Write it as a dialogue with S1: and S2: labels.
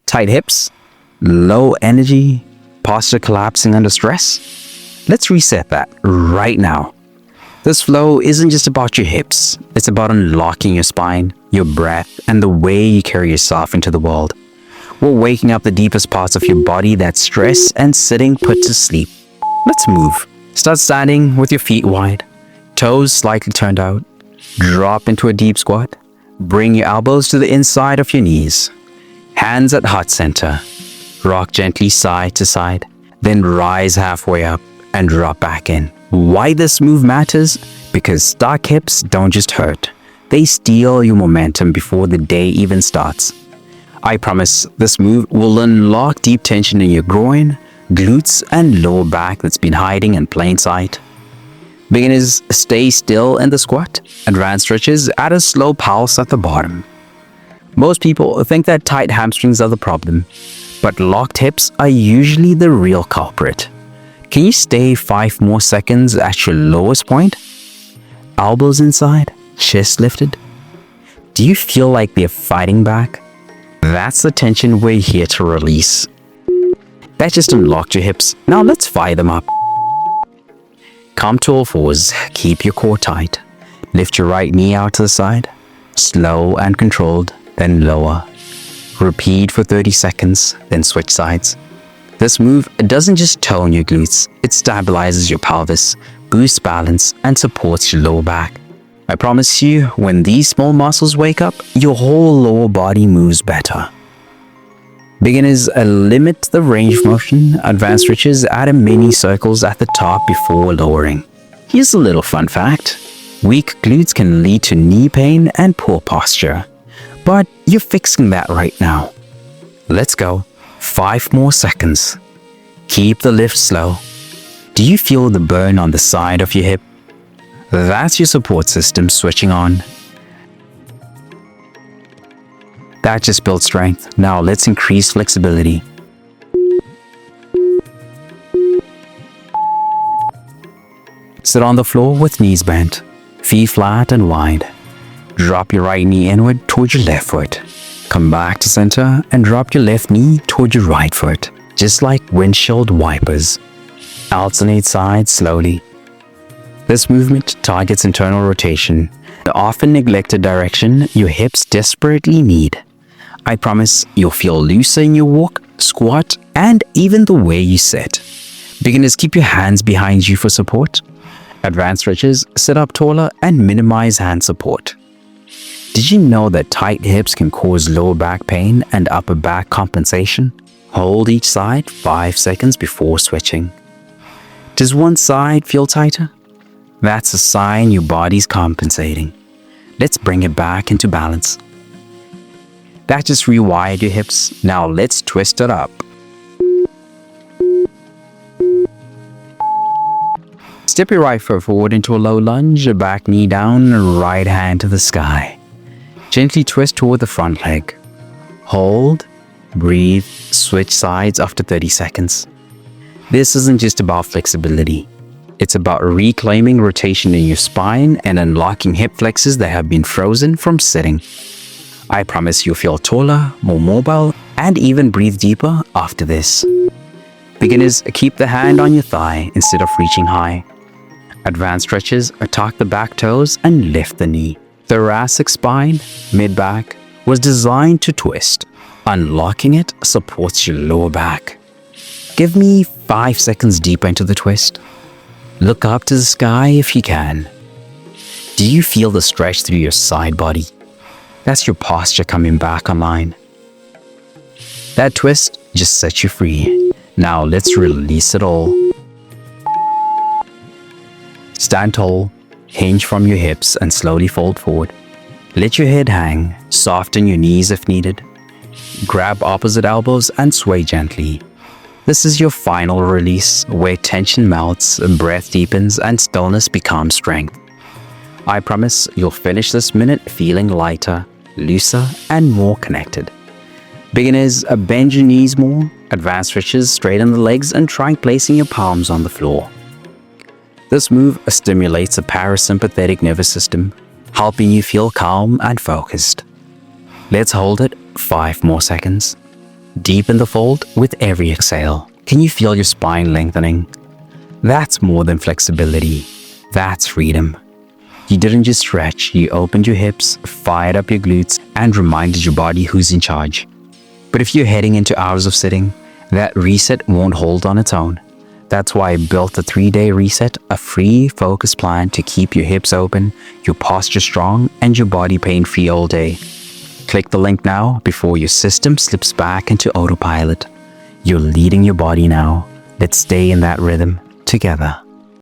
S1: Tight hips, low energy, posture collapsing under stress? Let's reset that right now. This flow isn't just about your hips, it's about unlocking your spine, your breath, and the way you carry yourself into the world. We're waking up the deepest parts of your body that's stressed and sitting put to sleep. Let's move. Start standing with your feet wide, toes slightly turned out. Drop into a deep squat. Bring your elbows to the inside of your knees. Hands at heart center. Rock gently side to side, then rise halfway up and drop back in. Why this move matters? Because stuck hips don't just hurt. They steal your momentum before the day even starts. I promise this move will unlock deep tension in your groin, glutes, and lower back that's been hiding in plain sight. Beginners, stay still in the squat. Advanced stretches, add a slow pulse at the bottom. Most people think that tight hamstrings are the problem, but locked hips are usually the real culprit. Can you stay 5 more seconds at your lowest point? Elbows inside, chest lifted. Do you feel like they're fighting back? That's the tension we're here to release. That just unlocked your hips. Now let's fire them up. Come to all fours, keep your core tight. Lift your right knee out to the side. Slow and controlled, then lower. Repeat for 30 seconds, then switch sides. This move doesn't just tone your glutes, it stabilizes your pelvis, boosts balance, and supports your lower back. I promise you, when these small muscles wake up, your whole lower body moves better. Beginners, limit the range of motion. Advanced stretches, add a mini circles at the top before lowering. Here's a little fun fact. Weak glutes can lead to knee pain and poor posture. But you're fixing that right now. Let's go. 5 more seconds. Keep the lift slow. Do you feel the burn on the side of your hip? That's your support system switching on. That just built strength. Now let's increase flexibility. Sit on the floor with knees bent, feet flat and wide. Drop your right knee inward towards your left foot. Come back to center and drop your left knee towards your right foot, just like windshield wipers. Alternate sides slowly. This movement targets internal rotation, the often neglected direction your hips desperately need. I promise you'll feel looser in your walk, squat, and even the way you sit. Beginners, keep your hands behind you for support. Advanced stretches, sit up taller and minimize hand support. Did you know that tight hips can cause lower back pain and upper back compensation? Hold each side 5 seconds before switching. Does one side feel tighter? That's a sign your body's compensating. Let's bring it back into balance. That just rewired your hips. Now let's twist it up. Step your right foot forward into a low lunge, back knee down, right hand to the sky. Gently twist toward the front leg. Hold, breathe, switch sides after 30 seconds. This isn't just about flexibility. It's about reclaiming rotation in your spine and unlocking hip flexors that have been frozen from sitting. I promise you'll feel taller, more mobile, and even breathe deeper after this. Beginners, keep the hand on your thigh instead of reaching high. Advanced stretches, tuck the back toes and lift the knee. Thoracic spine, mid-back, was designed to twist. Unlocking it supports your lower back. Give me 5 seconds deeper into the twist. Look up to the sky if you can. Do you feel the stretch through your side body? That's your posture coming back online. That twist just sets you free. Now let's release it all. Stand tall, hinge from your hips and slowly fold forward. Let your head hang, soften your knees if needed. Grab opposite elbows and sway gently. This is your final release where tension melts, breath deepens, and stillness becomes strength. I promise you'll finish this minute feeling lighter, looser, and more connected. Beginners, bend your knees more. Advanced stretches, straighten the legs and try placing your palms on the floor. This move stimulates the parasympathetic nervous system, helping you feel calm and focused. Let's hold it 5 more seconds. Deepen the fold with every exhale. Can you feel your spine lengthening? That's more than flexibility. That's freedom. You didn't just stretch, you opened your hips, fired up your glutes, and reminded your body who's in charge. But if you're heading into hours of sitting, that reset won't hold on its own. That's why I built the 3-day reset, a free focus plan to keep your hips open, your posture strong, and your body pain-free all day. Click the link now before your system slips back into autopilot. You're leading your body now. Let's stay in that rhythm together.